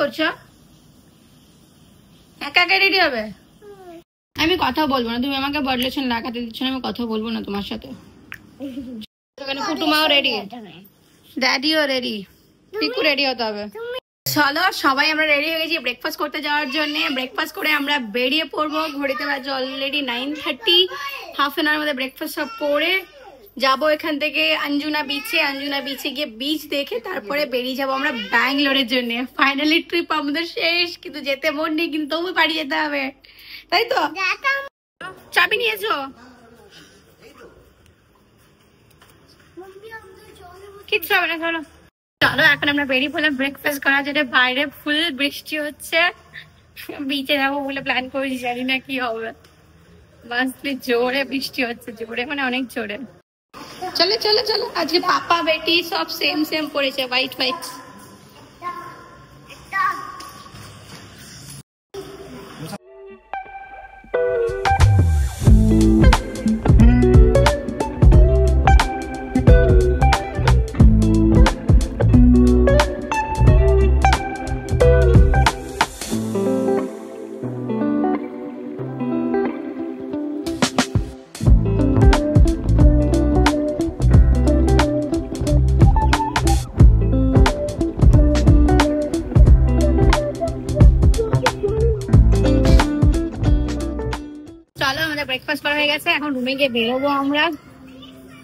করছো? একা একা রেডি হবে? আমি কথা বলবো না, তুমি আমাকে বডি লোশন লাগাতে দিচ্ছ না, আমি কথা বলবো না তোমার সাথে। কুটুমাও রেডি, ড্যাডিও রেডি, পিকু রেডি হতে হবে। চলো সবাই আমরা রেডি হয়ে গেছি ব্রেকফাস্ট করতে যাওয়ার জন্য। ব্রেকফাস্ট করে আমরা বেরিয়ে পড়বো। ঘড়িতে বাজে অলরেডি 9:30। হাফ অ্যান আওয়ার মধ্যে ব্রেকফাস্ট সব করে যাবো এখান থেকে আঞ্জুনা বিচে। আঞ্জুনা বিচে গিয়ে বিচ দেখে তারপরে বেরিয়ে যাবো আমরা ব্যাঙ্গালোরের জন্য। ফাইনালি ট্রিপ আমাদের শেষ, কিন্তু যেতে মন নেই, কিন্তু তবু বাড়ি যেতে হবে, তাই তো? চাবি নিয়েছো? কিচ্ছু হবে না, চলো চলো এখন আমরা বেরিয়ে পড়লাম ব্রেকফাস্ট করার জন্য। বাইরে ফুল বৃষ্টি হচ্ছে, বিচে যাবো বলে প্ল্যান করেছি, জানি না কি হবে। মাসলি জোরে বৃষ্টি হচ্ছে, জোরে মানে অনেক জোরে। চলো চলো চলো, আজকে পাপা বেটি সব সেম সেম পড়েছে, হোয়াইট হোয়াইট। ব্রেকফাস্ট করা হয়ে গেছে, এখন রুমে গিয়ে বেরোবো আমরা,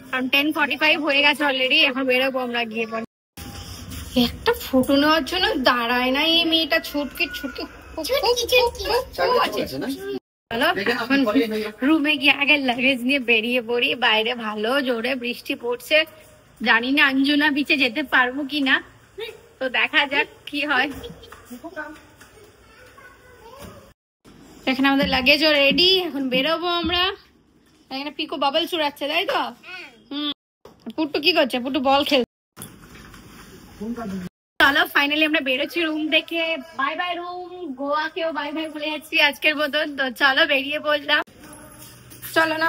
কারণ 10:45 হয়ে গেছে অলরেডি। এখন বেরোবো আমরা গিয়ে পরে। একটা ফটো নেওয়ার জন্য দাঁড়ায় না এই মেয়েটা, ছুটকে ছুটকে। এখন রুমে গিয়ে আগে লাগেজ নিয়ে বেরিয়ে পড়ি। বাইরে ভালো জোরে বৃষ্টি পড়ছে, জানি না আঞ্জুনা বিচে যেতে পারবো কিনা, তো দেখা যাক কি হয়। এখানে আমাদের লাগেজও রেডি, এখন বেরোবো আমরা। এখানে পিকো বাবল চুরাচ্ছে, তাই তো? পুট্টু কি করছে? পুট্টু বল খেলছে। চলো ফাইনালি আমরা বেরোচ্ছি রুম থেকে। বাই বাই রুম, গোয়াকেও বাই বাই বলে যাচ্ছি আজকের মতন। তো চলো বেরিয়ে পড়লাম, চলো না।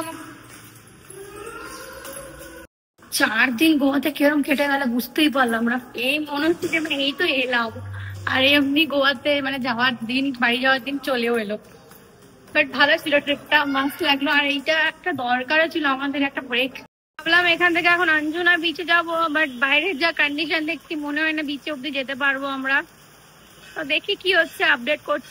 4 দিন গোয়াতে কিরম কেটে গেল বুঝতেই পারলাম না। এই মনে হচ্ছে যে এই তো এলাম, আর এমনি গোয়াতে মানে যাওয়ার দিন, বাড়ি যাওয়ার দিন চলেও এলো। বাট ভালো ছিল ট্রিপটা, মাস্ট লাগলো। আর এইটা একটা দরকারও ছিল আমাদের, একটা ব্রেক। ভাবলাম এখান থেকে এখন আঞ্জুনা বিচে যাবো, বাট বাইরের যা কন্ডিশন দেখছি মনে হয় না বিচে অব্দি যেতে পারবো আমরা। তো দেখি কি হচ্ছে, আপডেট করছি।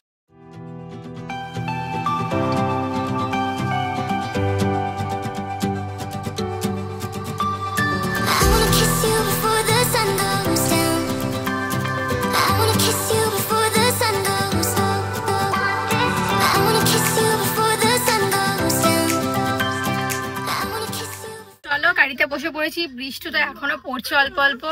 গাড়িতে বসে পড়েছি, বৃষ্টিটা এখনো পড়ছে অল্প অল্প।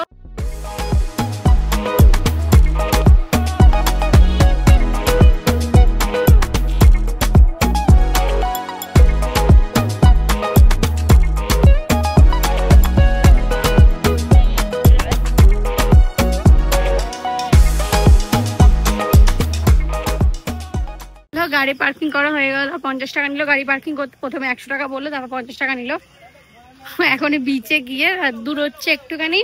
গাড়ি পার্কিং করা হয়ে গেল, 50 টাকা নিল গাড়ি পার্কিং করতে। প্রথমে 100 টাকা বললো, তারপর 50 টাকা নিল। এখন বিচে গিয়ে দূর হচ্ছে একটুখানি,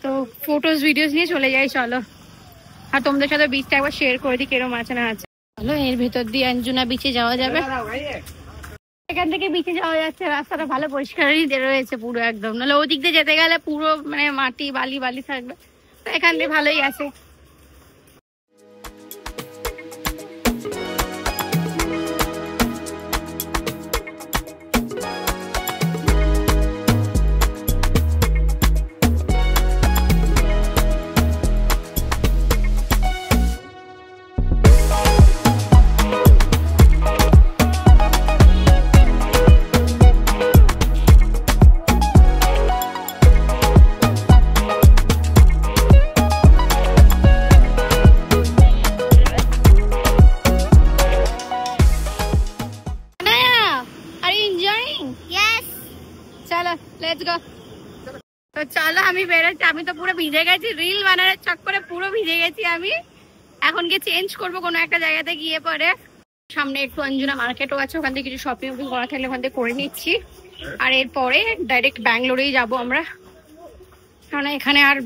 তো ফটোস ভিডিওস নিয়ে চলে যাই। চলো, আর তোমাদের সাথে বিচটা একবার শেয়ার করে দিই কিরম আছে না আছে। চলো এর ভেতর দিয়ে আঞ্জুনা বিচে যাওয়া যাবে। এখান থেকে বিচে যাওয়া যাচ্ছে, রাস্তাটা ভালো পরিষ্কারই রয়েছে পুরো একদম, নাহলে ওদিক দিয়ে যেতে গেলে পুরো মানে মাটি বালি বালি থাকবে। তো এখান দিয়ে ভালোই আছে। তো চলো আমি বেরোচ্ছি, আমি তো পুরো ভিজে গেছি, রিল বানানোর চক্করে পুরো ভিজে গেছি আমি। এখন গিয়ে চেঞ্জ করবো কোনো একটা জায়গাতে গিয়ে পরে। সামনে একটু আঞ্জুনা মার্কেটও আছে, ওখান থেকে কিছু শপিং ওপিং করা থাকলে ওখান থেকে করে নিচ্ছি। আর এরপরে ডাইরেক্ট ব্যাঙ্গালোরেই যাবো আমরা। কারণ এখানে আর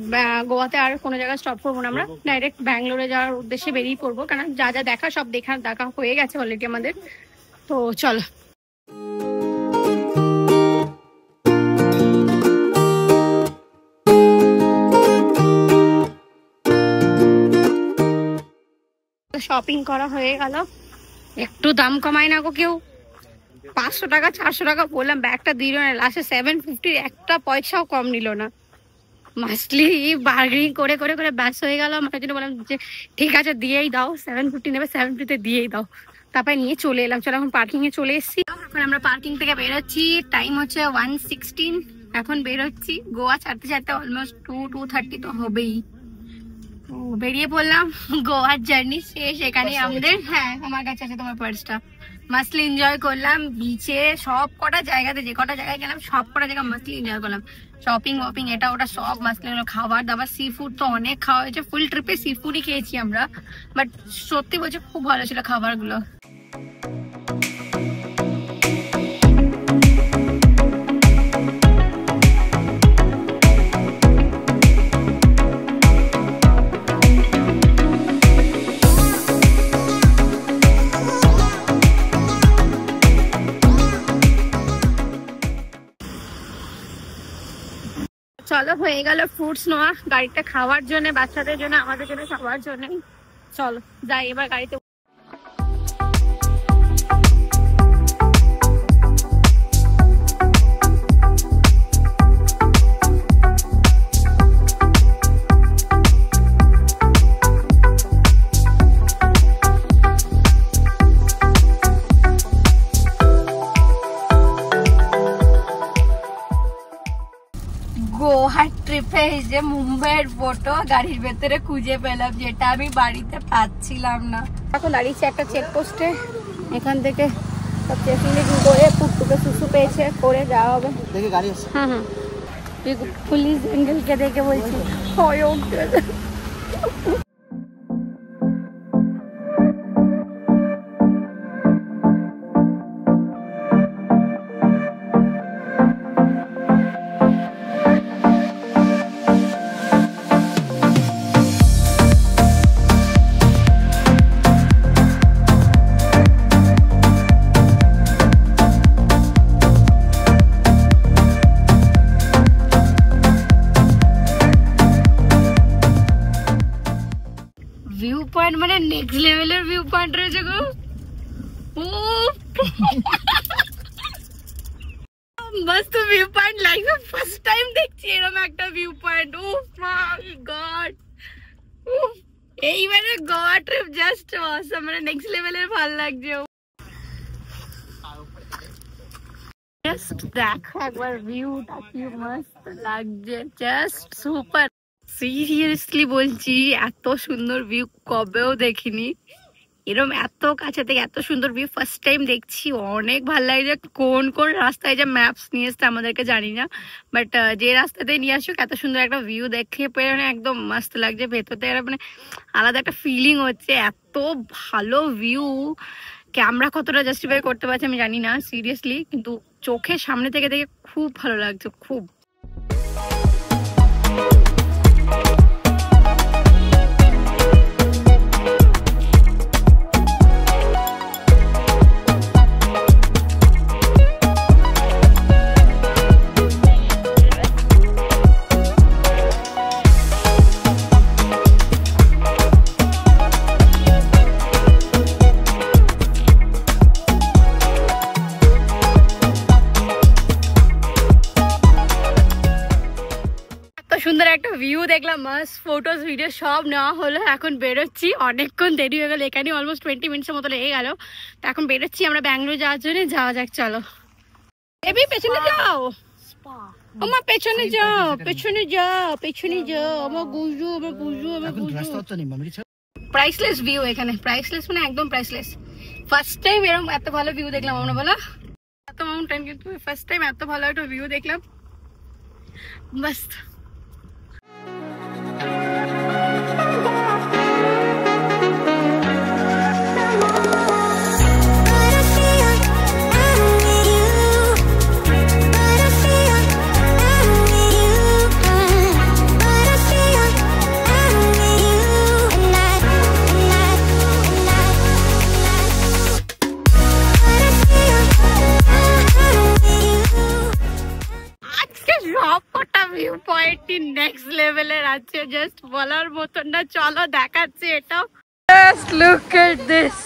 গোয়াতে আর কোনো জায়গায় স্টপ করবো না, আমরা ডাইরেক্ট ব্যাঙ্গালোরে যাওয়ার উদ্দেশ্যে বেরিয়ে পড়বো, কারণ যা যা দেখা সব দেখা হয়ে গেছে অলরেডি আমাদের। তো চলো। শপিং করা হয়ে গেল, একটু দাম কমায় না গো কেউ, 500 টাকা 400 টাকা বললাম, ব্যাগটা দিল না, লাস্টে 750 একটা পয়সাও কম নিল না। মাস্টলি বার্গেনিং করে করে করে ব্যাস হয়ে গেল। আমার জন্য বললাম যে ঠিক আছে দিয়েই দাও, 750 নেবে, 750-তে দিয়েই দাও। তারপরে নিয়ে চলে এলাম। চলো এখন পার্কিং এ চলে এসেছি। এখন আমরা পার্কিং থেকে বেরোচ্ছি, টাইম হচ্ছে 1:16। এখন বেরোচ্ছি, গোয়া ছাড়তে ছাড়তে অলমোস্ট 2:30 তো হবেই। বেরিয়ে পড়লাম, গোয়ার জার্নি শেষ এখানে আমাদের। হ্যাঁ আমার কাছে আছে তোমার পার্সটা। মাস্টলি এনজয় করলাম বিচে, সব কটা জায়গাতে, যে কটা জায়গায় গেলাম সব কটা জায়গা মাস্টলি এনজয় করলাম। শপিং ওপিং এটা ওটা সব মাস্টলি হলো। খাবার দাবার সি ফুড তো অনেক খাওয়া হয়েছে, ফুল ট্রিপে সি ফুডই খেয়েছি আমরা, বাট সত্যি বলছে খুব ভালো ছিল খাবারগুলো। চলো হয়ে গেল ফ্রুটস নেওয়া, গাড়িটা খাওয়ার জন্য, বাচ্চাদের জন্য, আমাদের জন্য, সবার জন্য। চলো যাই এবার গাড়িতে। গোয়ার ট্রিপে যে মুম্বাইয়ের ফটো গাড়ির ভেতরে খুঁজে পেলাম, যেটা আমি বাড়িতে পাচ্ছিলাম না। এখন দাঁড়িয়েছি একটা চেকপোস্টে, এখান থেকে সব চেকিং করে টুকটুকে সুসু পেয়েছে করে যাওয়া হবে। হ্যাঁ হ্যাঁ পুলিশ এঙ্গেলকে দেখে বলছি হয়ে উঠতে। ভিউ পয়েন্ট মানে নেক্সট লেভেলের ভিউ পয়েন্ট রয়েছে গো। মস্ত ভিউ পয়েন্ট, লাইফে ফার্স্ট টাইম দেখছি এরকম একটা ভিউ পয়েন্ট। ও মাই গড, এইবারে গোয়া ট্রিপ জাস্ট অসাম, মানে নেক্সট লেভেলের ভালো লাগছে। জাস্ট দেখো একবার ভিউটা কি মস্ত লাগছে, জাস্ট সুপার। সিরিয়াসলি বলছি এত সুন্দর ভিউ কবেও দেখিনি, এরকম এত কাছে থেকে এত সুন্দর ভিউ ফার্স্ট টাইম দেখছি। অনেক ভালো লাগছে। কোন কোন রাস্তায় যে ম্যাপস নিয়ে এসছে আমাদেরকে জানি না, বাট যে রাস্তাতে নিয়ে আসুক এত সুন্দর একটা ভিউ দেখে পেয়ে মানে একদম মস্ত লাগছে। ভেতর থেকে মানে আলাদা একটা ফিলিং হচ্ছে, এত ভালো ভিউ। ক্যামেরা কতটা জাস্টিফাই করতে পারছে আমি জানি না সিরিয়াসলি, কিন্তু চোখের সামনে থেকে দেখে খুব ভালো লাগছে, খুব। সুন্দর একটা ভিউ দেখলাম, মাস্ট ফটোস ভিডিও সব নেওয়া হলো। এখন বেরোচ্ছি, অনেকক্ষণ দেরি হয়ে গেল, এখানে অলমোস্ট 20 মিনিটের মতো লেগে গেল। তো এখন বেরোচ্ছি আমরা ব্যাঙ্গালোর যাওয়ার জন্য। যাওয়া যাক চলো। এবি পেছনে যাও, আমার পেছনে যাও, পেছনে যাও, পেছনে যাও, আমার বুঝু, আমার বুঝু, আমার বুঝু। প্রাইসলেস ভিউ এখানে, প্রাইসলেস মানে একদম প্রাইসলেস। ফার্স্ট টাইম এরকম এত ভালো ভিউ দেখলাম আমরা, বলো এত মাউন্টেন, কিন্তু ফার্স্ট টাইম এত ভালো একটা ভিউ দেখলাম, মস্ত। ভ্যারাইটি নেক্সট লেভেলের আছে, জাস্ট বলার মতন না। চলো দেখাচ্ছি এটা। Just look at this.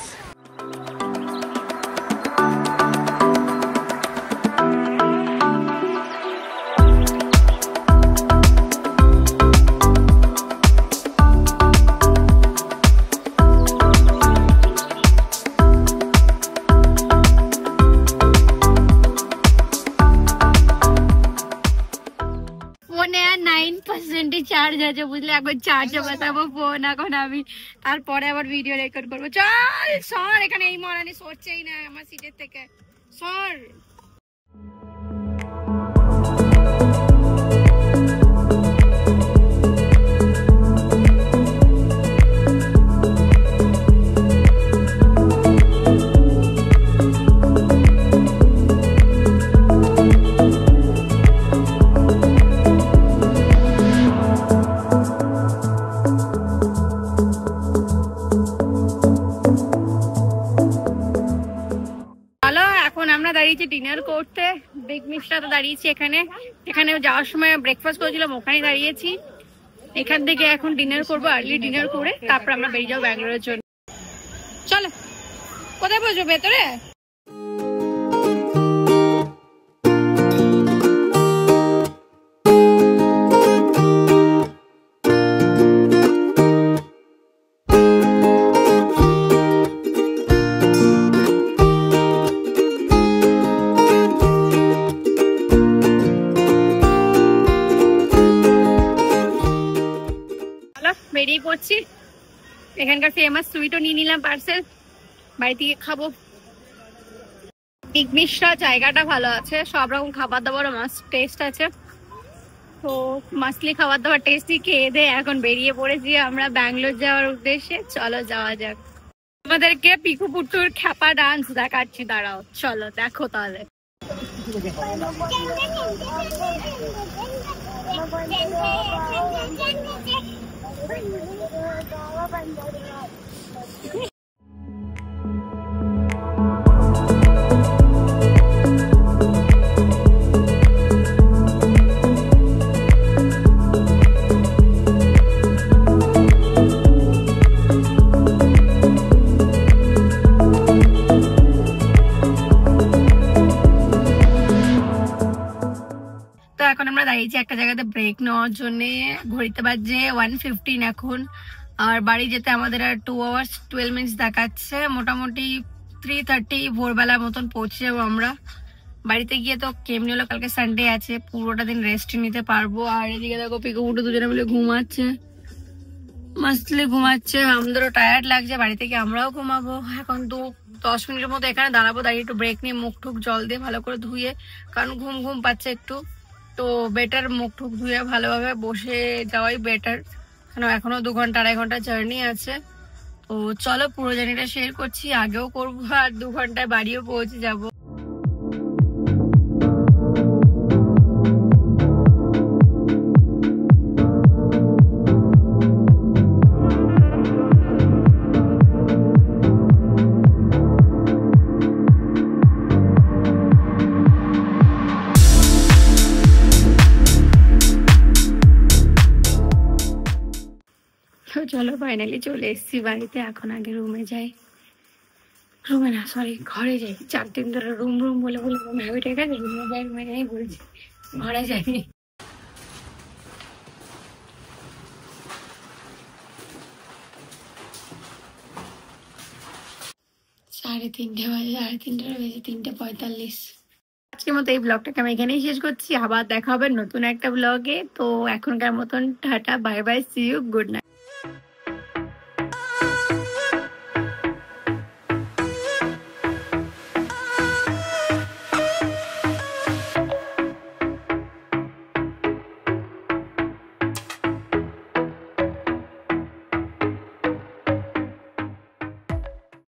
Charge আছে বুঝলে, একবার চার্জে বসাবো ফোন এখন আমি, তারপরে আবার ভিডিও রেকর্ড করবো। চল সর, এখানে এই মরানি সরছেই না আমার সিটের থেকে, সর। দাঁড়িয়েছি ডিনার করতে, বিগ মিস্টটা তো দাঁড়িয়েছি এখানে, এখানে যাওয়ার সময় ব্রেকফাস্ট করেছিলাম ওখানে দাঁড়িয়েছি। এখান থেকে এখন ডিনার করবো, আর্লি ডিনার করে তারপর আমরা বেরিয়ে যাবো ব্যাঙ্গালোরের জন্য। চলো, কোথায় বসবো? ভেতরে? বেরিয়ে পড়ছি, এখানকার ফেমাস সুইটও নিয়ে নিলাম পার্সেল, বাড়ি থেকে খাবো। বিগ মিস্টটা জায়গাটা ভালো আছে, সব রকম খাবার দাবার মাস্ট টেস্ট আছে, তো মাছলি খাবার দাবার টেস্টি খেয়ে দিয়ে এখন বেরিয়ে পড়েছি আমরা ব্যাঙ্গালোর যাওয়ার উদ্দেশ্যে। চলো যাওয়া যাক। আমাদেরকে পিকুপুট্টুর খ্যাপা ডান্স দেখাচ্ছি, দাঁড়াও চলো দেখো তাহলে। এখন আমরা দাঁড়িয়েছি একটা জায়গাতে ব্রেক নেওয়ার জন্য, ঘড়িতে বাজে 1:15 এখন, আর বাড়ি যেতে আমাদের আর 2 hours 12 minutes দেখাচ্ছে। মোটামুটি 3:30 ভোরবেলার মতন পৌঁছে যাবো আমরা। বাড়িতে গিয়ে তো কেমনি হলো, কালকে সানডে আছে, পুরোটা দিন রেস্ট নিতে পারবো। আর এদিকে দেখো পিকুপুটু দুজনে মিলে ঘুমাচ্ছে, মাস্টলি ঘুমাচ্ছে, আমাদেরও টায়ার্ড লাগছে। বাড়ি থেকে আমরাও ঘুমাবো। এখন 10 মিনিটের মতো এখানে দাঁড়াবো, দাঁড়িয়ে একটু ব্রেক নিয়ে মুখ টুক জল দিয়ে ভালো করে ধুয়ে, কারণ ঘুম ঘুম পাচ্ছে একটু, তো বেটার মুখ টুক ধুয়ে ভালোভাবে বসে যাওয়াই বেটার, কারণ এখনো 2 ঘন্টা 2.5 ঘন্টা জার্নি আছে। তো চলো পুরো জার্নিটা শেয়ার করছি, আগেও করবো, আর 2 ঘন্টায় বাড়িও পৌঁছে যাবো। চলো ফাইনালি চলে এসেছি বাড়িতে, এখন আগে রুমে যাই, রুমে না সরি ঘরে যাই। 4 দিন ধরে রুম রুম বলে বলে হ্যাবিট হয়ে গেছে, রুমে যাই রুমে যাই বলছি, ঘরে যাই। সাড়ে 3টে বাজে, 3:30 বেজে 3:45। আজকের মতো এই ব্লগটাকে আমি এখানেই শেষ করছি, আবার দেখা হবে নতুন একটা ব্লগে। তো এখনকার মতন tata, bye bye, see you, good night.